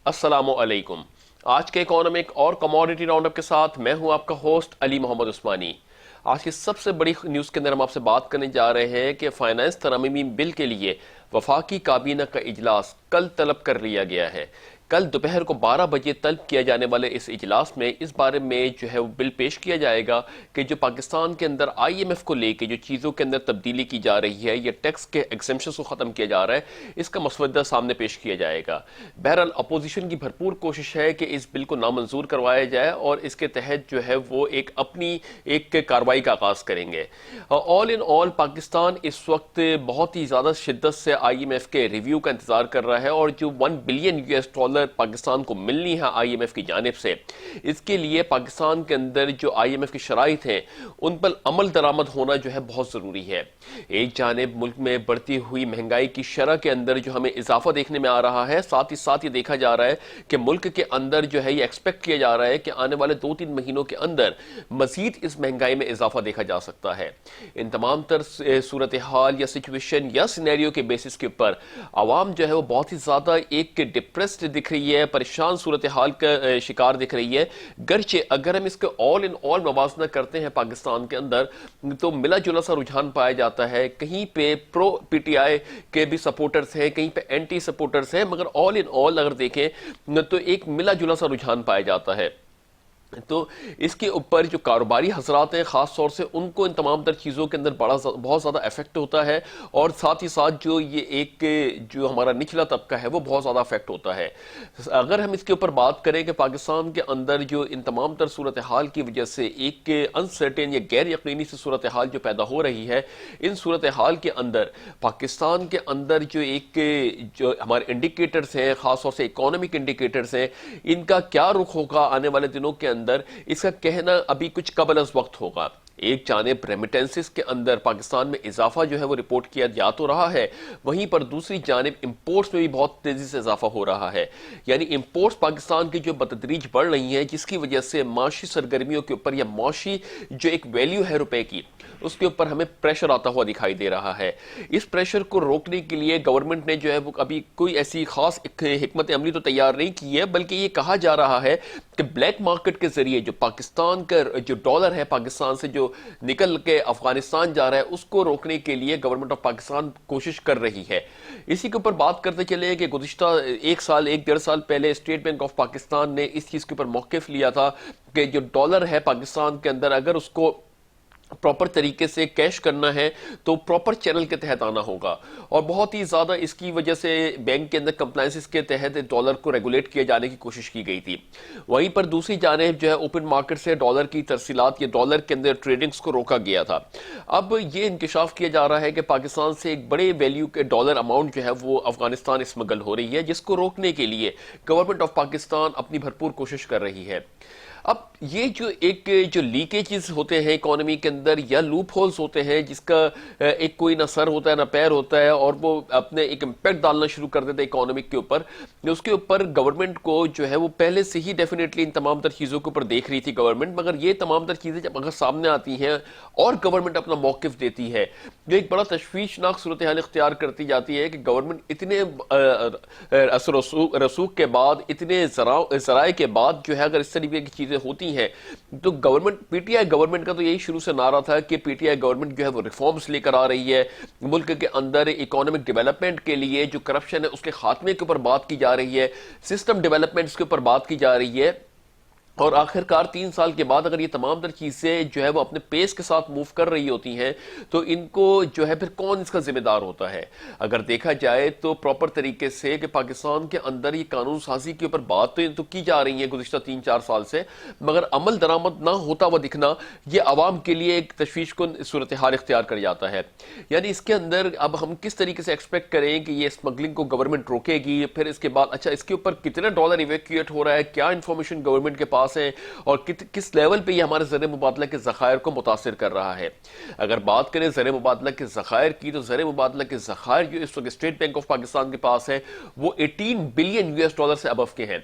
السلام علیکم۔ آج کے اکانومک اور کموڈیٹی راؤنڈ اپ کے ساتھ میں ہوں آپ کا ہوسٹ علی محمد عثمانی۔ آج کی سب سے بڑی نیوز کے اندر ہم آپ سے بات کرنے جا رہے ہیں کہ فائنانس ترمیمی بل کے لیے وفاقی کابینہ کا اجلاس کل طلب کر لیا گیا ہے۔ کل دوپہر کو 12 بجے طلب کیا جانے والے اس اجلاس میں اس بارے میں جو ہے وہ بل پیش کیا جائے گا کہ جو پاکستان کے اندر آئی ایم ایف کو لے کے جو چیزوں کے اندر تبدیلی کی جا رہی ہے یا ٹیکس کے ایگزمپشنز کو ختم کیا جا رہا ہے، اس کا مسودہ سامنے پیش کیا جائے گا۔ بہرحال اپوزیشن کی بھرپور کوشش ہے کہ اس بل کو نامنظور کروایا جائے اور اس کے تحت جو ہے وہ اپنی کارروائی کا آغاز کریں گے۔ آل ان آل پاکستان اس وقت بہت ہی زیادہ شدت سے آئی ایم ایف کے ریویو کا انتظار کر رہا ہے، اور جو $1 بلین پاکستان کو ملنی ہے آئی ایم ایف کی جانب سے، اس کے لیے پاکستان کے اندر جو آئی ایم ایف کی شرائط ہیں ان پر عمل درآمد ہونا جو ہے بہت ضروری ہے۔ ایک جانب ملک میں بڑھتی ہوئی مہنگائی کی شرح کے اندر جو ہمیں اضافہ دیکھنے میں آ رہا ہے، ساتھ ہی ساتھ یہ دیکھا جا رہا ہے کہ ملک کے اندر جو ہے یہ ایکسپیکٹ کیا جا رہا ہے کہ آنے والے 2-3 مہینوں کے اندر مزید اس مہنگائی میں اضافہ دیکھا جا سکتا ہے۔ ان تمام تر صورتحال یا سچویشن یا سینیریو کے بیسس کے اوپر عوام جو ہے وہ بہت ہی زیادہ ایک ڈپریسڈ دکھ رہی ہے، پریشان صورتحال کا شکار دکھ رہی ہے۔ گرچہ اگر ہم اس کے آل ان آل موازنہ کرتے ہیں پاکستان کے اندر تو ملا جلا سا رجحان پایا جاتا ہے، کہیں پہ پرو پی ٹی آئی کے بھی سپورٹرز ہیں، کہیں پہ اینٹی سپورٹرز ہیں، مگر آل ان آل اگر دیکھیں تو ایک ملا جلا سا رجحان پایا جاتا ہے۔ تو اس کے اوپر جو کاروباری حضرات ہیں خاص طور سے ان کو ان تمام تر چیزوں کے اندر بہت زیادہ افیکٹ ہوتا ہے، اور ساتھ ہی ساتھ جو جو ہمارا نچلا طبقہ ہے وہ بہت زیادہ افیکٹ ہوتا ہے۔ اگر ہم اس کے اوپر بات کریں کہ پاکستان کے اندر جو ان تمام تر صورتحال کی وجہ سے ایک انسرٹین یا غیر یقینی سی صورتحال جو پیدا ہو رہی ہے، ان صورتحال کے اندر پاکستان کے اندر جو ہمارے انڈیکیٹرز ہیں خاص طور سے اکانومک انڈیکیٹرز ہیں، ان کا کیا رخ ہوگا آنے والے دنوں کے اندر، اس کا کہنا ابھی کچھ قبل از وقت ہوگا۔ ایک جانب ریمیٹنسز کے اندر پاکستان میں اضافہ جو ہے وہ رپورٹ کیا جا تو رہا ہے، وہیں پر دوسری جانب امپورٹس میں بھی بہت تیزی سے اضافہ ہو رہا ہے، یعنی امپورٹس پاکستان کی جو بتدریج بڑھ رہی ہیں، جس کی وجہ سے معاشی سرگرمیوں کے اوپر یا معاشی جو ایک ویلیو ہے روپے کی، اس کے اوپر ہمیں پریشر آتا ہوا دکھائی دے رہا ہے۔ اس پریشر کو روکنے کے لیے گورنمنٹ نے جو ہے وہ ابھی کوئی ایسی خاص حکمت عملی تو تیار نہیں کی ہے، بلکہ یہ کہا جا رہا ہے کہ بلیک مارکیٹ کے ذریعے جو پاکستان کا جو ڈالر ہے پاکستان سے جو نکل کے افغانستان جا رہا ہے، اس کو روکنے کے لیے گورنمنٹ آف پاکستان کوشش کر رہی ہے۔ اسی کے اوپر بات کرتے چلے کہ گزشتہ 1 سال پہلے اسٹیٹ بینک آف پاکستان نے اس چیز کے اوپر موقف لیا تھا کہ جو ڈالر ہے پاکستان کے اندر اگر اس کو پراپر طریقے سے کیش کرنا ہے تو پراپر چینل کے تحت آنا ہوگا، اور بہت ہی زیادہ اس کی وجہ سے بینک کے اندر کمپلائنسز کے تحت ڈالر کو ریگولیٹ کیے جانے کی کوشش کی گئی تھی۔ وہیں پر دوسری جانب جو ہے اوپن مارکیٹ سے ڈالر کی ترسیلات یا ڈالر کے اندر ٹریڈنگز کو روکا گیا تھا۔ اب یہ انکشاف کیا جا رہا ہے کہ پاکستان سے ایک بڑے ویلیو کے ڈالر اماؤنٹ جو ہے وہ افغانستان اسمگل ہو رہی ہے، جس کو روکنے کے لیے گورنمنٹ آف پاکستان اپنی بھرپور کوشش کر رہی ہے۔ اب یہ جو لیکیجز ہوتے ہیں اکانومی کے اندر یا لوپ ہولز ہوتے ہیں، جس کا ایک کوئی نہ سر ہوتا ہے نہ پیر ہوتا ہے، اور وہ اپنے ایک امپیکٹ ڈالنا شروع کر دیتے ہیں اکانومک کے اوپر، اس کے اوپر گورنمنٹ کو جو ہے وہ پہلے سے ہی ڈیفینیٹلی ان تمام تر چیزوں کے اوپر دیکھ رہی تھی گورنمنٹ، مگر یہ تمام تر چیزیں جب اگر سامنے آتی ہیں اور گورنمنٹ اپنا موقف دیتی ہے، جو ایک بڑا تشویشناک صورتحال اختیار کرتی جاتی ہے کہ گورنمنٹ اتنے اثر رسوخ کے بعد، اتنے ذرائع کے بعد جو ہے اگر اس طریقے کی چیزیں ہوتی ہیں تو government P T I government کا تو یہی شروع سے نعرہ تھا کہ پی ٹی آئی گورنمنٹ جو ہے وہ ریفارمز لے کر آ رہی ہے، ملک کے اندر اکانومک ڈیولپمنٹ کے لیے جو کرپشن ہے اس کے خاتمے کے اوپر بات کی جا رہی ہے، سسٹم ڈیولپمنٹس کے اوپر بات کی جا رہی ہے، اور آخرکار 3 سال کے بعد اگر یہ تمام تر چیزیں جو ہے وہ اپنے پیس کے ساتھ موو کر رہی ہوتی ہیں تو ان کو جو ہے پھر کون اس کا ذمہ دار ہوتا ہے؟ اگر دیکھا جائے تو پراپر طریقے سے کہ پاکستان کے اندر یہ قانون سازی کے اوپر بات تو کی جا رہی ہے گزشتہ 3-4 سال سے، مگر عمل درآمد نہ ہوتا ہوا دکھنا یہ عوام کے لیے ایک تشویش کن صورتحال اختیار کر جاتا ہے۔ یعنی اس کے اندر اب ہم کس طریقے سے ایکسپیکٹ کریں کہ یہ اسمگلنگ کو گورنمنٹ روکے گی، پھر اس کے بعد اچھا اس کے اوپر کتنا ڈالر ایویکویٹ ہو رہا ہے، کیا انفارمیشن گورنمنٹ کے پاس پاس ہیں اور کس لیول پہ یہ ہمارے زر مبادلہ کے ذخائر کو متاثر کر رہا ہے۔ اگر بات کریں زر مبادلہ کے ذخائر کی تو زر مبادلہ کے ذخائر جو اس وقت اسٹیٹ بینک آف پاکستان کے پاس ہے وہ 18 بلین US ڈالر سے ابو کے ہیں۔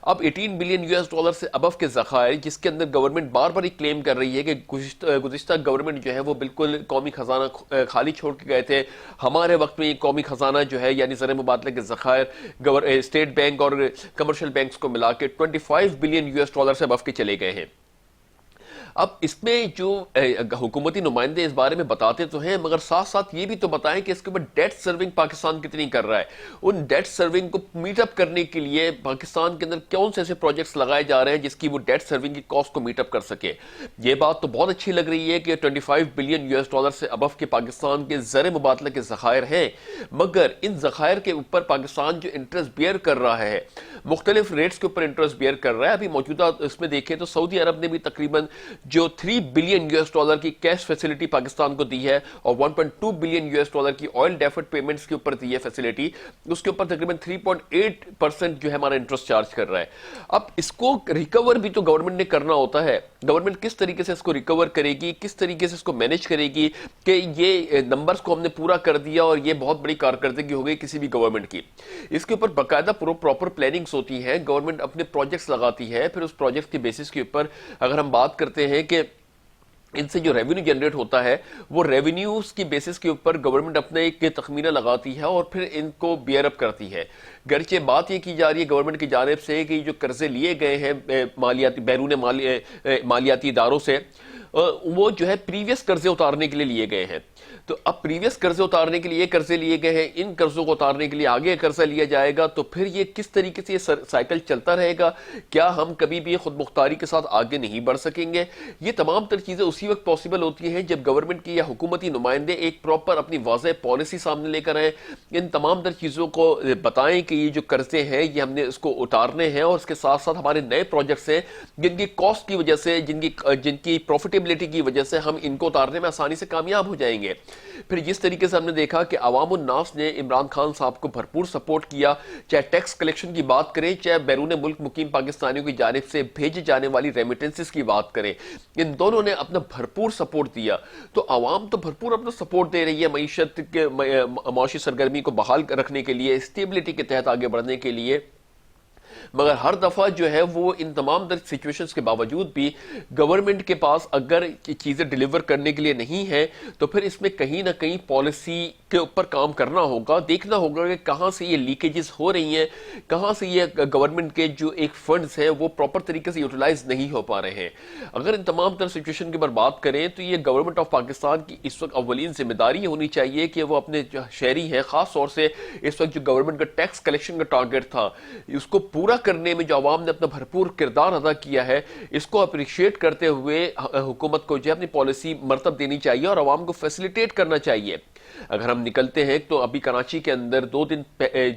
اب 18 بلین US ڈالر سے ابو کے ذخائر جس کے اندر گورنمنٹ بار بار کلیم کر رہی ہے کہ گزشتہ گورنمنٹ جو ہے وہ بالکل قومی خزانہ خالی چھوڑ کے گئے تھے، ہمارے وقت میں یہ قومی خزانہ جو ہے یعنی زر مبادلہ کے ذخائر اسٹیٹ بینک اور کمرشل بینکس کو ملا کے 25 بلین US ڈالر سے ابو کے چلے گئے ہیں۔ اب اس میں جو حکومتی نمائندے اس بارے میں بتاتے تو ہیں مگر ساتھ ساتھ یہ بھی تو بتائیں کہ اس کے اوپر ڈیٹ سرونگ پاکستان کتنی کر رہا ہے، ان ڈیٹ سرونگ کو میٹ اپ کرنے کے لیے پاکستان کے اندر کون سے ایسے پروجیکٹس لگائے جا رہے ہیں جس کی وہ ڈیٹ سرونگ کی کاسٹ کو میٹ اپ کر سکے۔ یہ بات تو بہت اچھی لگ رہی ہے کہ 25 بلین US ڈالر سے ابو کے پاکستان کے زر مبادلہ کے ذخائر ہیں، مگر ان ذخائر کے اوپر پاکستان جو انٹرسٹ بیئر کر رہا ہے، مختلف ریٹس کے اوپر انٹرسٹ بیئر کر رہا ہے۔ ابھی موجودہ اس میں دیکھیں تو سعودی عرب نے بھی تقریباً جو 3 بلین US ڈالر کی کیش فیسلٹی پاکستان کو دی ہے اور 1.2 بلین US ڈالر کی آئل ڈیفرڈ پیمنٹس کے اوپر دی ہے فیسلٹی، اس کے اوپر تقریباً 3.8% جو ہے ہمارا انٹرسٹ چارج کر رہا ہے۔ اب اس کو ریکور بھی تو گورنمنٹ نے کرنا ہوتا ہے، گورنمنٹ کس طریقے سے اس کو ریکور کرے گی، کس طریقے سے اس کو مینیج کرے گی کہ یہ نمبرز کو ہم نے پورا کر دیا اور یہ بہت بڑی کارکردگی ہو گئی کسی بھی گورنمنٹ کی۔ اس کے اوپر باقاعدہ پراپر پلاننگز ہوتی ہیں، گورنمنٹ اپنے پروجیکٹس لگاتی ہے، پھر اس پروجیکٹ کے بیسس کے اوپر اگر ہم بات کرتے ہیں کہ ان سے جو ریونیو جنریٹ ہوتا ہے وہ ریونیوز کی بیسس کے اوپر گورنمنٹ اپنے ایک تخمینہ لگاتی ہے اور پھر ان کو بیئر اپ کرتی ہے۔ گرچہ بات یہ کی جا رہی ہے گورنمنٹ کی جانب سے کہ جو قرضے لیے گئے ہیں بیرون مالیاتی اداروں سے وہ جو ہے پریویس قرضے اتارنے کے لیے گئے ہیں، تو اب پریویس قرضے اتارنے کے لیے قرضے لیے گئے ہیں، ان قرضوں کو اتارنے کے لیے آگے قرضہ لیا جائے گا، تو پھر یہ کس طریقے سے یہ سائیکل چلتا رہے گا؟ کیا ہم کبھی بھی خود مختاری کے ساتھ آگے نہیں بڑھ سکیں گے؟ یہ تمام تر چیزیں اسی وقت پاسبل ہوتی ہیں جب گورنمنٹ کی یا حکومتی نمائندے ایک پراپر اپنی واضح پالیسی سامنے لے کر آئیں، ان تمام تر چیزوں کو بتائیں کہ یہ جو قرضے ہیں یہ ہم نے اس کو اتارنے ہیں اور اس کے ساتھ ساتھ ہمارے نئے پروجیکٹس ہیں جن کی کاسٹ کی وجہ سے جن کی پروفیٹیبلٹی کی وجہ سے ہم ان کو اتارنے میں آسانی سے کامیاب ہو جائیں گے۔ پھر جس طریقے سے ہم نے دیکھا کہ عوام الناس نے عمران خان صاحب کو بھرپور سپورٹ کیا، چاہے ٹیکس کلیکشن کی بات کریں، چاہے بیرون ملک مقیم پاکستانیوں کی جانب سے بھیجے جانے والی ریمیٹنسز کی بات کریں، ان دونوں نے اپنا بھرپور سپورٹ دیا، تو عوام تو بھرپور اپنا سپورٹ دے رہی ہے معیشت کے معاشی سرگرمی کو بحال رکھنے کے لیے، اسٹیبلٹی کے تحت آگے بڑھنے کے لیے، مگر ہر دفعہ جو ہے وہ ان تمام در سچویشنز کے باوجود بھی گورنمنٹ کے پاس اگر چیزیں ڈیلیور کرنے کے لیے نہیں ہیں تو پھر اس میں کہیں نہ کہیں پالیسی کے اوپر کام کرنا ہوگا، دیکھنا ہوگا کہ کہاں سے یہ لیکیجز ہو رہی ہیں، کہاں سے یہ گورنمنٹ کے جو ایک فنڈز ہیں وہ پراپر طریقے سے یوٹیلائز نہیں ہو پا رہے ہیں۔ اگر ان تمام تر سچویشن کے اوپر بات کریں تو یہ گورنمنٹ آف پاکستان کی اس وقت اولین ذمہ داری ہونی چاہیے کہ وہ اپنے جو شہری ہیں، خاص طور سے اس وقت جو گورنمنٹ کا ٹیکس کلیکشن کا ٹارگٹ تھا، اس کو پورا کرنے میں جو عوام نے اپنا بھرپور کردار ادا کیا ہے، اس کو اپریشیٹ کرتے ہوئے حکومت کو جو ہے اپنی پالیسی مرتب دینی چاہیے اور عوام کو فیسیلیٹیٹ کرنا چاہیے۔ اگر ہم نکلتے ہیں تو ابھی کراچی کے اندر 2 دن پہلے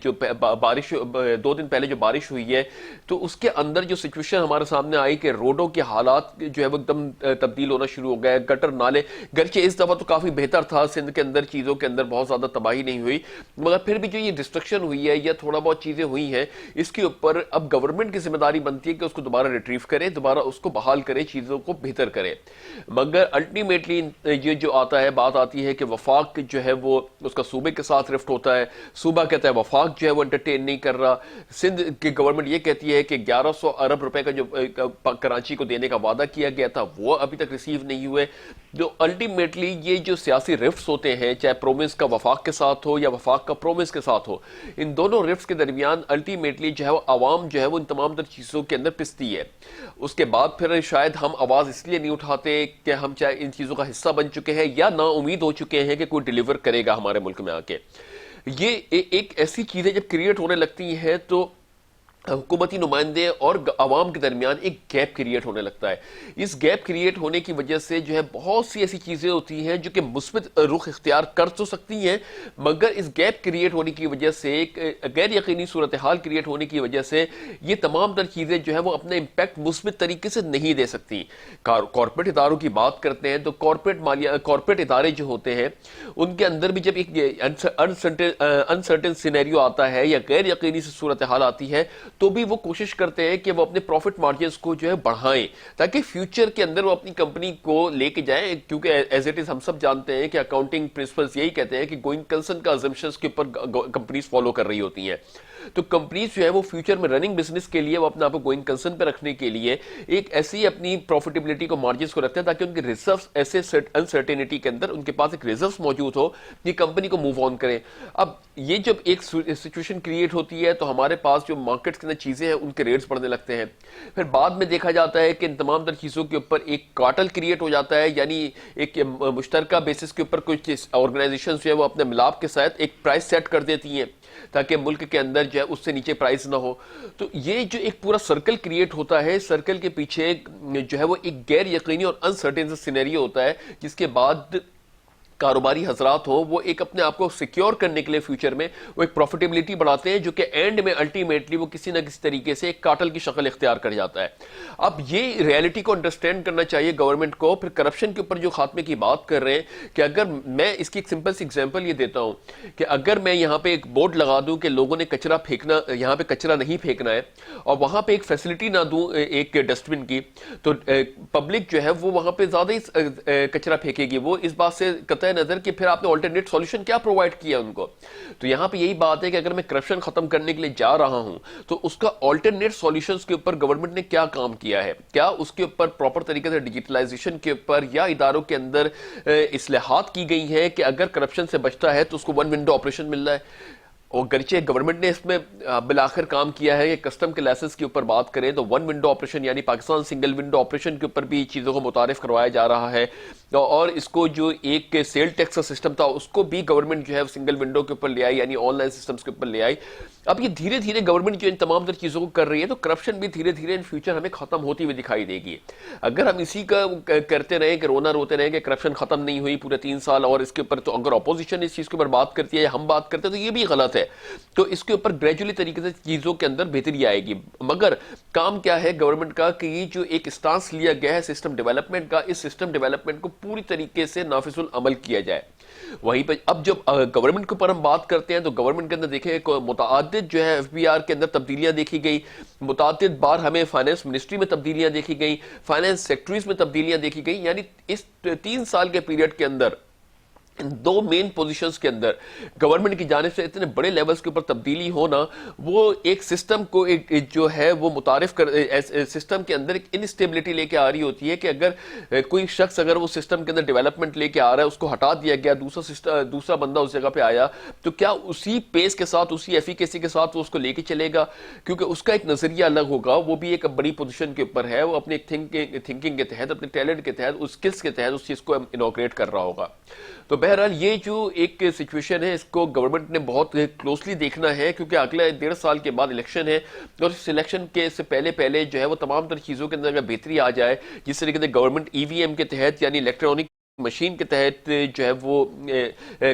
جو بارش ہوئی ہے تو اس کے اندر جو سچویشن ہمارے سامنے آئی کہ روڈوں کے حالات جو ہے وہ ایک دم تبدیل ہونا شروع ہو گئے، گٹر نالے، گرچہ اس دفعہ تو کافی بہتر تھا، سندھ کے اندر چیزوں کے اندر بہت زیادہ تباہی نہیں ہوئی، مگر پھر بھی جو یہ ڈسٹرکشن ہوئی ہے یا تھوڑا بہت چیزیں ہوئی ہیں اس کے اوپر اب گورنمنٹ کی ذمہ داری بنتی ہے کہ اس کو دوبارہ ریٹریو کرے، دوبارہ اس کو بحال کرے، چیزوں کو بہتر کرے۔ مگر الٹیمیٹلی یہ جو آتا ہے، بات آتی ہے کہ وفاق جو ہے وہ اس کا صوبے کے ساتھ رفٹ ہوتا ہے، صوبہ کہتا ہے وفاق جو ہے وہ انٹرٹین نہیں کر رہا، سندھ کی گورنمنٹ یہ کہتی ہے کہ 1100 ارب روپے کا جو کراچی کو دینے کا وعدہ کیا گیا تھا وہ ابھی تک ریسیو نہیں ہوئے۔ جو الٹیمیٹلی یہ جو سیاسی رفٹس ہوتے ہیں، چاہے پروونس کا وفاق کے ساتھ ہو یا وفاق کا پروونس کے ساتھ ہو، ان دونوں رفٹس کے درمیان الٹیمیٹلی جو ہے وہ عوام جو ہے وہ ان تمام تر چیزوں کے اندر پستی ہے۔ اس کے بعد پھر شاید ہم آواز اس لیے نہیں اٹھاتے کہ ہم چاہے ان چیزوں کا حصہ بن چکے ہیں یا نا امید ہو چکے ہیں کہ کوئی ڈیلیور کرے گا ہمارے ملک میں آ کے۔ یہ ایک ایسی چیزیں جب کریٹ ہونے لگتی ہیں تو حکومتی نمائندے اور عوام کے درمیان ایک گیپ کریٹ ہونے لگتا ہے۔ اس گیپ کریٹ ہونے کی وجہ سے جو ہے بہت سی ایسی چیزیں ہوتی ہیں جو کہ مثبت رخ اختیار کر تو سکتی ہیں، مگر اس گیپ کریٹ ہونے کی وجہ سے، ایک غیر یقینی صورتحال کریٹ ہونے کی وجہ سے یہ تمام تر چیزیں جو ہے وہ اپنے امپیکٹ مثبت طریقے سے نہیں دے سکتی۔ کارپوریٹ اداروں کی بات کرتے ہیں تو کارپوریٹ ادارے جو ہوتے ہیں ان کے اندر بھی جب ایک انسرٹن سینیریو آتا ہے یا غیر یقینی صورتحال آتی ہے تو بھی وہ کوشش کرتے ہیں کہ وہ اپنے پروفٹ مارجنز کو جو ہے بڑھائیں تاکہ فیوچر کے اندر وہ اپنی کمپنی کو لے کے جائیں، کیونکہ ایز اٹ از ہم سب جانتے ہیں کہ اکاؤنٹنگ پرنسپلز یہی کہتے ہیں کہ گوئنگ کنسرن کا ازمپشنز کے اوپر کمپنیز فالو کر رہی ہوتی ہیں. تو کمپنیز جو ہے وہ فیوچر میں رننگ بزنس کے لیے وہ اپنے آپ کو گوئنگ کنسرن پہ رکھنے کے لیے ایک ایسی اپنی پروفیٹیبلٹی کو مارجنز کو رکھتے ہیں تاکہ ان کے ریزروز ایسے انسرٹینٹی کے اندر ان کے پاس ایک ریزروز موجود ہو کہ کمپنی کو موو آن کریں. اب یہ جب ایک سچویشن کریٹ ہوتی ہے تو ہمارے پاس جو مارکیٹس کے اندر چیزیں ہیں ان کے ریٹس بڑھنے لگتے ہیں. پھر بعد میں دیکھا جاتا ہے کہ ان تمام تر چیزوں کے اوپر ایک کارٹل کریٹ ہو جاتا ہے، یعنی ایک مشترکہ بیسس کے اوپر کچھ آرگنائزیشنز جو ہے وہ اپنے ملاپ کے ساتھ ایک پرائس سیٹ کر دیتی ہیں تاکہ ملک کے اندر جو ہے اس سے نیچے پرائز نہ ہو. تو یہ جو ایک پورا سرکل کریٹ ہوتا ہے، سرکل کے پیچھے جو ہے وہ ایک غیر یقینی اور انسرٹین سینیریو ہوتا ہے جس کے بعد کاروباری حضرات ہوں وہ ایک اپنے آپ کو سیکیور کرنے کے لیے فیوچر میں وہ ایک پروفیٹیبلٹی بڑھاتے ہیں جو کہ اینڈ میں الٹیمیٹلی وہ کسی نہ کسی طریقے سے ایک کارٹل کی شکل اختیار کر جاتا ہے. اب یہ ریئلٹی کو انڈرسٹینڈ کرنا چاہیے گورنمنٹ کو. پھر کرپشن کے اوپر جو خاتمے کی بات کر رہے ہیں کہ اگر میں اس کی ایک سمپل سی ایگزامپل یہ دیتا ہوں کہ اگر میں یہاں پہ ایک بورڈ لگا دوں کہ لوگوں نے کچرا پھینکنا، یہاں پہ کچرا نہیں پھینکنا ہے، اور وہاں پہ ایک فیسلٹی نہ دوں ایک ڈسٹ بن کی، تو پبلک جو ہے وہ وہاں پہ زیادہ ہی کچرا پھینکے گی. وہ اس بات سے قطع نظر کہ پھر آپ نے آلٹرنیٹ سولوشن کیا پرووائڈ کیا ان کو. تو یہاں پہ یہی بات ہے کہ اگر میں کرپشن ختم کرنے کے لیے جا رہا ہوں تو اس کا آلٹرنیٹ سولوشنز کے اوپر گورنمنٹ نے کیا کام کیا ہے، کیا اس کے اوپر پراپر طریقے سے ڈیجیٹلائزیشن کے اوپر یا اداروں کے اندر اصلاحات کی گئی ہیں کہ اگر کرپشن سے بچتا ہے تو اس کو ون ونڈو آپریشن مل رہا ہے. اور گرچہ گورنمنٹ نے اس میں بالآخر کام کیا ہے کہ کسٹم کے لائسنس کے اوپر بات کریں تو ون ونڈو آپریشن یعنی پاکستان سنگل ونڈو آپریشن کے اوپر بھی چیزوں کو متعارف کروایا جا رہا ہے، اور اس کو جو ایک سیل ٹیکس کا سسٹم تھا اس کو بھی گورنمنٹ جو ہے سنگل ونڈو کے اوپر لے آئی، یعنی آن لائن سسٹمز کے اوپر لے آئی. اب یہ دھیرے دھیرے گورنمنٹ جو ان تمام تر چیزوں کو کر رہی ہے تو کرپشن بھی دھیرے دھیرے ان فیوچر ہمیں ختم ہوتی ہوئی دکھائی دے گی. اگر ہم اسی کا کرتے رہیں کہ رونا روتے رہیں کہ کرپشن ختم نہیں ہوئی پورے 3 سال اور اس کے اوپر، تو اگر اپوزیشن اس چیز کے اوپر بات کرتی ہے یا ہم بات کرتے ہیں تو یہ بھی غلط ہے. تو اس کے اوپر گریجولی طریقے سے چیزوں کے اندر بہتری آئے گی. مگر کام کیا ہے گورنمنٹ کا کہ یہ جو ایک اسٹانس لیا گیا ہے سسٹم ڈیولپمنٹ کا، اس سسٹم ڈیولپمنٹ کو پوری طریقے سے نافذ العمل کیا جائے. وہیں پہ اب جب گورنمنٹ کے اوپر ہم بات کرتے ہیں تو گورنمنٹ کے اندر دیکھیں متعدد جو ہے FBR کے اندر تبدیلیاں دیکھی گئی، متعدد بار ہمیں فائنانس منسٹری میں تبدیلیاں دیکھی گئی، فائنانس سیکٹریز میں تبدیلیاں دیکھی گئی. یعنی اس 3 سال کے پیریڈ کے اندر ان 2 مین پوزیشنز کے اندر گورنمنٹ کی جانب سے اتنے بڑے لیولز کے اوپر تبدیلی ہونا وہ ایک سسٹم کو ایک جو ہے وہ متعارف کر سسٹم کے اندر ایک انسٹیبلٹی لے کے آ رہی ہوتی ہے کہ اگر کوئی شخص اگر وہ سسٹم کے اندر ڈیولپمنٹ لے کے آ رہا ہے، اس کو ہٹا دیا گیا، دوسرا بندہ اس جگہ پہ آیا، تو کیا اسی پیس کے ساتھ اسی ایفیکیسی کے ساتھ وہ اس کو لے کے چلے گا؟ کیونکہ اس کا ایک نظریہ الگ ہوگا، وہ بھی ایک بڑی پوزیشن کے اوپر ہے، وہ اپنے تھنکنگ کے تحت، اپنے ٹیلنٹ کے تحت، اس سکلز کے تحت اس چیز کو انوگریٹ کر رہا ہوگا. تو بہرحال یہ جو ایک سچویشن ہے اس کو گورنمنٹ نے بہت کلوزلی دیکھنا ہے، کیونکہ اگلے 1.5 سال کے بعد الیکشن ہے، اور اس الیکشن کے سے پہلے جو ہے وہ تمام تر چیزوں کے اندر اگر بہتری آ جائے، جس طریقے سے گورنمنٹ EVM کے تحت یعنی الیکٹرانک مشین کے تحت جو ہے وہ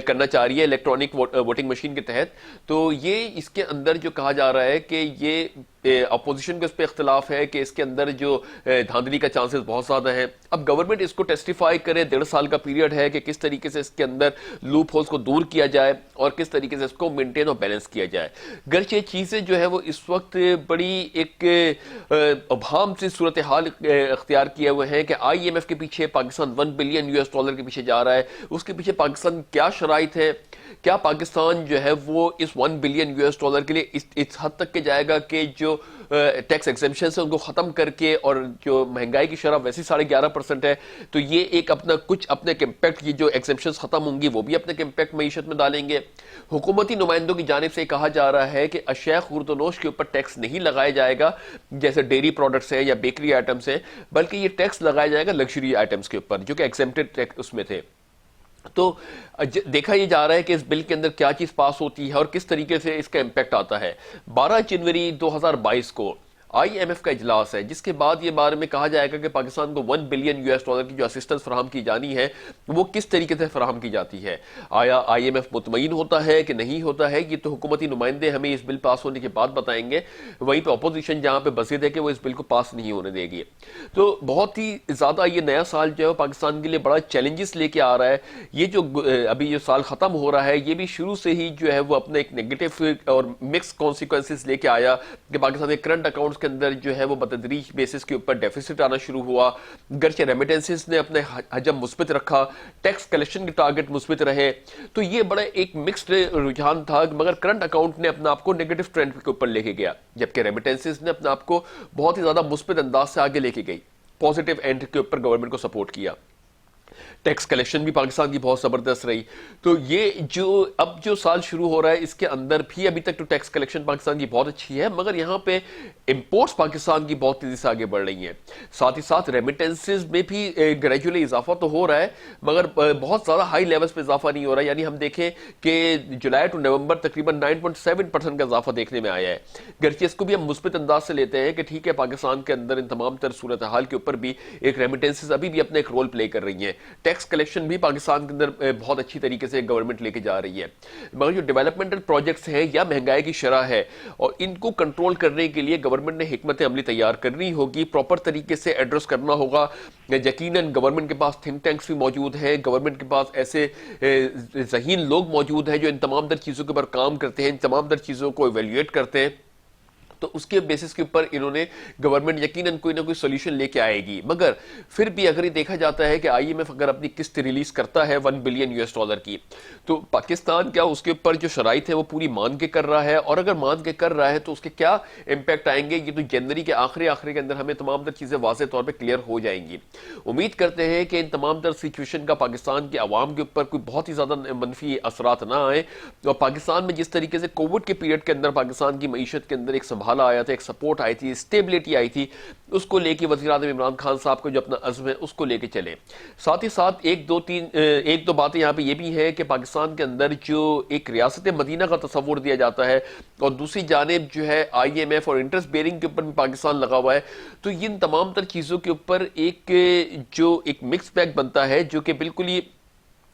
کرنا چاہ رہی ہے، الیکٹرانک ووٹنگ مشین کے تحت، تو یہ اس کے اندر جو کہا جا رہا ہے کہ یہ اپوزیشن کا اس پہ اختلاف ہے کہ اس کے اندر جو دھاندلی کا چانسز بہت زیادہ ہیں. اب گورنمنٹ اس کو ٹیسٹیفائی کرے، 1.5 سال کا پیریڈ ہے کہ کس طریقے سے اس کے اندر لوپ ہولز کو دور کیا جائے اور کس طریقے سے اس کو مینٹین اور بیلنس کیا جائے. گرچہ چیزیں جو ہے وہ اس وقت بڑی ایک ابہام سے صورتحال اختیار کیے ہوئے ہیں کہ IMF کے پیچھے پاکستان $1 بلین کے پیچھے جا رہا ہے. اس کے پیچھے پاکستان کیا شرائط ہے؟ کیا پاکستان جو ہے وہ اس $1 بلین کے لیے اس حد تک کے جائے گا کہ جو ٹیکس ایگزمپشنز ہیں ان کو ختم کر کے، اور جو مہنگائی کی شرح ویسی 11.5% ہے، تو یہ ایک اپنے امپیکٹ، یہ جو ایگزمپشنز ختم ہوں گی وہ بھی اپنے امپیکٹ معیشت میں ڈالیں گے. حکومتی نمائندوں کی جانب سے کہا جا رہا ہے کہ اشیاء خورد و نوش کے اوپر ٹیکس نہیں لگایا جائے گا جیسے ڈیری پروڈکٹس ہیں یا بیکری آئٹمس ہیں، بلکہ یہ ٹیکس لگایا جائے گا لگژری آئٹمس کے اوپر جو کہ ایگزمپٹڈ ٹیکس اس میں تھے. تو دیکھا یہ جا رہا ہے کہ اس بل کے اندر کیا چیز پاس ہوتی ہے اور کس طریقے سے اس کا امپیکٹ آتا ہے. 12 جنوری 2022 کو آئی ایم ایف کا اجلاس ہے جس کے بعد یہ بارے میں کہا جائے گا کہ پاکستان کو $1 بلین کی جو اسسٹنس فراہم کی جانی ہے وہ کس طریقے سے فراہم کی جاتی ہے. آیا آئی ایم ایف مطمئن ہوتا ہے کہ نہیں ہوتا ہے, یہ تو حکومتی نمائندے ہمیں اس بل پاس ہونے کے بعد بتائیں گے. وہیں پہ اپوزیشن جہاں پہ بزید ہے کہ وہ اس بل کو پاس نہیں ہونے دے گی. تو بہت ہی زیادہ یہ نیا سال جو ہے پاکستان کے لیے بڑا چیلنجز لے کے آ رہا ہے. یہ جو ابھی یہ سال ختم ہو رہا ہے یہ بھی شروع سے ہی جو ہے وہ اپنے ایک نیگیٹو اور مکس کانسیکوینسز لے کے آیا کہ پاکستان کے کرنٹ اکاؤنٹس کے اندر جو ہے وہ بتدریج بیسس کے اوپر ڈیفیسٹ آنا شروع ہوا. گرچہ ریمیٹنسز نے اپنے حجم مثبت رکھا, ٹیکس کلیکشن کے ٹارگٹ مثبت رہے, تو یہ بڑا ایک مکسڈ رجحان تھا, مگر کرنٹ اکاؤنٹ نے اپنا آپ کو نیگیٹو ٹرینڈ کے اوپر لے کے گیا, جبکہ ریمیٹنسز نے اپنا آپ کو بہت ہی زیادہ مثبت انداز سے آگے لے کے گئی, پازیٹیو اینڈ کے اوپر گورنمنٹ کو سپورٹ کیا. ٹیکس کلیکشن بھی پاکستان کی بہت زبردست رہی. تو یہ جو سال شروع ہو رہا ہے اس کے اندر بھی ابھی تک تو ٹیکس کلیکشن پاکستان کی بہت اچھی ہے, مگر یہاں پہ امپورٹس پاکستان کی بہت تیزی سے آگے بڑھ رہی ہیں. ساتھ ہی ساتھ ریمیٹنسز میں بھی گریجولی اضافہ تو ہو رہا ہے, مگر بہت زیادہ ہائی لیولز پہ اضافہ نہیں ہو رہا ہے. یعنی ہم دیکھیں کہ جولائی ٹو نومبر تقریباً 9.7% کا اضافہ دیکھنے میں آیا ہے. گرچہ اس کو بھی ہم مثبت انداز سے لیتے ہیں کہ ٹھیک ہے پاکستان کے اندر ان تمام تر صورتحال کے اوپر بھی ایک ریمیٹنسز ابھی بھی اپنا ایک رول پلے کر رہی ہیں. ٹیکس کلیکشن بھی پاکستان کے اندر بہت اچھی طریقے سے گورنمنٹ لے کے جا رہی ہے, مگر جو ڈیولپمنٹل پروجیکٹس ہیں یا مہنگائی کی شرح ہے, اور ان کو کنٹرول کرنے کے لیے گورنمنٹ نے حکمت عملی تیار کرنی ہوگی, پراپر طریقے سے ایڈریس کرنا ہوگا. یقیناً گورنمنٹ کے پاس تھنک ٹینکس بھی موجود ہیں, گورنمنٹ کے پاس ایسے ذہین لوگ موجود ہیں جو ان تمام تر چیزوں کے اوپر کام کرتے ہیں, ان تمام تر چیزوں کو ایویلیویٹ کرتے ہیں. تو اس کے بیسس کے اوپر انہوں نے گورنمنٹ یقیناً کوئی نہ کوئی سولوشن لے کے آئے گی. مگر پھر بھی اگر یہ دیکھا جاتا ہے کہ آئی ایم ایف اگر اپنی قسط ریلیز کرتا ہے $1 بلین کی, تو پاکستان کیا اس کے اوپر جو شرائط ہے وہ پوری مان کے کر رہا ہے, اور اگر مان کے کر رہا ہے تو اس کے کیا امپیکٹ آئیں گے, یہ تو جنوری کے آخری کے اندر ہمیں تمام تر چیزیں واضح طور پہ کلیئر ہو جائیں گی. امید کرتے ہیں کہ ان تمام تر سچویشن کا پاکستان کے عوام کے اوپر کوئی بہت ہی زیادہ منفی اثرات نہ آئیں, اور پاکستان میں جس طریقے سے کووڈ کے پیریڈ کے اندر پاکستان کی معیشت کے اندر ایک سنبھالا آیا تھا, ایک سپورٹ آئی تھی, اسٹیبلٹی آئی تھی, اس کو لے کے وزیر اعظم عمران خان صاحب کا جو اپنا عزم ہے اس کو لے کے چلے. ساتھ ہی ساتھ ایک دو باتیں یہاں پہ یہ بھی ہے کہ پاکستان کے اندر جو ایک ریاست مدینہ کا تصور دیا جاتا ہے, اور دوسری جانب جو ہے آئی ایم ایف اور انٹرسٹ بیئرنگ کے اوپر بھی پاکستان لگا ہوا ہے, تو ان تمام تر چیزوں کے اوپر ایک مکس بیگ بنتا ہے جو کہ بالکل ہی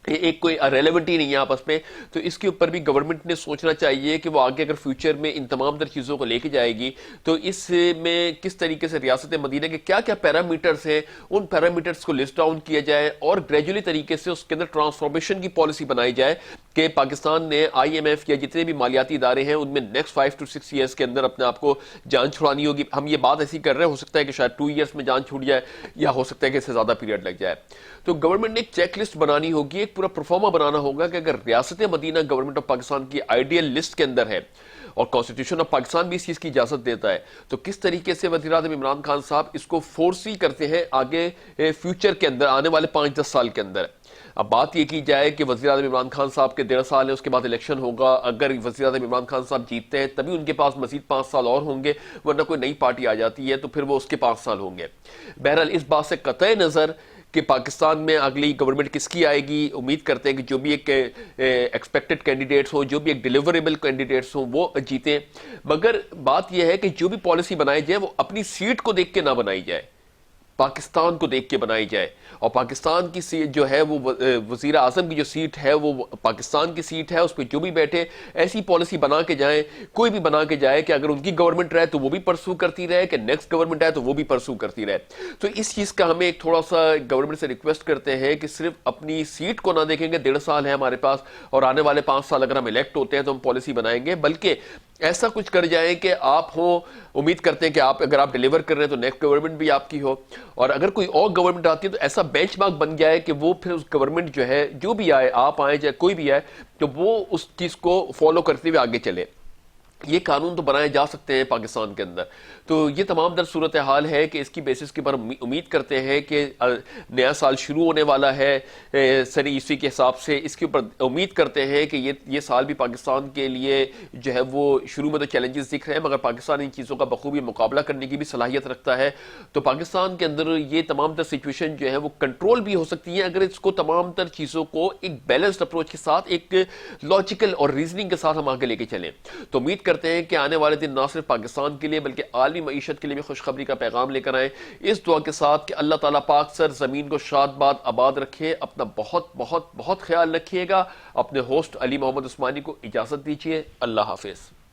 ایک کوئی ریلیونٹ ہی نہیں ہے آپس میں. تو اس کے اوپر بھی گورنمنٹ نے سوچنا چاہیے کہ وہ آگے اگر فیوچر میں ان تمام تر چیزوں کو لے کے جائے گی تو اس میں کس طریقے سے ریاست مدینہ کے کیا کیا پیرامیٹرز ہیں, ان پیرامیٹرز کو لسٹ ڈاؤن کیا جائے, اور گریجولی طریقے سے اس کے اندر ٹرانسفارمیشن کی پالیسی بنائی جائے کہ پاکستان نے آئی ایم ایف یا جتنے بھی مالیاتی ادارے ہیں ان میں نیکسٹ 5 to 6 ایئرس کے اندر اپنے آپ کو جان چھڑانی ہوگی. ہم یہ بات ایسی کر رہے ہیں, ہو سکتا ہے کہ شاید 2 ایئرس میں جان چھوٹ جائے, یا ہو سکتا ہے کہ اس سے زیادہ پیریڈ لگ جائے. تو گورنمنٹ نے ایک چیک لسٹ بنانی ہوگی, ایک پورا پرفارما بنانا ہوگا کہ اگر ریاست مدینہ گورنمنٹ آف پاکستان کی آئیڈیل لسٹ کے اندر ہے, اور کانسٹیٹیوشن آف پاکستان بھی اس چیز کی اجازت دیتا ہے, تو کس طریقے سے وزیر اعظم عمران خان صاحب اس کو فورسی کرتے ہیں آگے فیوچر کے اندر, آنے والے 5-10 سال کے اندر. اب بات یہ کی جائے کہ وزیر اعظم عمران خان صاحب کے 1.5 سال ہے, اس کے بعد الیکشن ہوگا, اگر وزیر اعظم عمران خان صاحب جیتتے ہیں تبھی ان کے پاس مزید 5 سال اور ہوں گے, ورنہ کوئی نئی پارٹی آ جاتی ہے تو پھر وہ اس کے 5 سال ہوں گے. بہرحال اس بات سے قطع نظر کہ پاکستان میں اگلی گورنمنٹ کس کی آئے گی, امید کرتے ہیں کہ جو بھی ایک ایکسپیکٹڈ کینڈیڈیٹس ہوں, جو بھی ایک ڈیلیوریبل کینڈیڈیٹس ہوں وہ جیتیں. مگر بات یہ ہے کہ جو بھی پالیسی بنائی جائے وہ اپنی سیٹ کو دیکھ کے نہ بنائی جائے, پاکستان کو دیکھ کے بنائی جائے. اور پاکستان کی سیٹ جو ہے وہ وزیر اعظم کی جو سیٹ ہے وہ پاکستان کی سیٹ ہے, اس پہ جو بھی بیٹھے ایسی پالیسی بنا کے جائیں, کوئی بھی بنا کے جائے کہ اگر ان کی گورنمنٹ رہے تو وہ بھی پرسو کرتی رہے, کہ نیکسٹ گورنمنٹ آئے تو وہ بھی پرسو کرتی رہے. تو اس چیز کا ہمیں ایک تھوڑا سا گورنمنٹ سے ریکویسٹ کرتے ہیں کہ صرف اپنی سیٹ کو نہ دیکھیں گے, 1.5 سال ہے ہمارے پاس اور آنے والے 5 سال اگر ہم الیکٹ ہوتے ہیں تو ہم پالیسی بنائیں گے, بلکہ ایسا کچھ کر جائیں کہ آپ ہوں, امید کرتے ہیں کہ اگر آپ ڈیلیور کر رہے ہیں تو نیکسٹ گورنمنٹ بھی آپ کی ہو, اور اگر کوئی اور گورنمنٹ آتی ہے تو ایسا بینچ مارک بن جائے کہ وہ پھر اس گورنمنٹ جو ہے, جو بھی آئے, آپ آئیں چاہے کوئی بھی آئے, تو وہ اس چیز کو فالو کرتے ہوئے آگے چلے. یہ قانون تو بنائے جا سکتے ہیں پاکستان کے اندر. تو یہ تمام در صورتحال ہے کہ اس کی بیسس کے پر امید کرتے ہیں کہ نیا سال شروع ہونے والا ہے سنی عیسوی کے حساب سے. اس کے اوپر امید کرتے ہیں کہ یہ سال بھی پاکستان کے لیے جو ہے وہ شروع میں تو چیلنجز دکھ رہے ہیں, مگر پاکستان ان چیزوں کا بخوبی مقابلہ کرنے کی بھی صلاحیت رکھتا ہے. تو پاکستان کے اندر یہ تمام تر سچویشن جو ہے وہ کنٹرول بھی ہو سکتی ہیں اگر اس کو تمام تر چیزوں کو ایک بیلنسڈ اپروچ کے ساتھ, ایک لاجیکل اور ریزننگ کے ساتھ ہم آگے لے کے چلیں. تو امید کرتے کرتے ہیں کہ آنے والے دن نہ صرف پاکستان کے لیے بلکہ عالمی معیشت کے لیے بھی خوشخبری کا پیغام لے کر آئیں، اس دعا کے ساتھ کہ اللہ تعالیٰ پاک سر زمین کو شاد باد آباد رکھے۔ اپنا بہت بہت بہت خیال رکھیے گا۔ اپنے ہوسٹ علی محمد عثمانی کو اجازت دیجیے۔ اللہ حافظ۔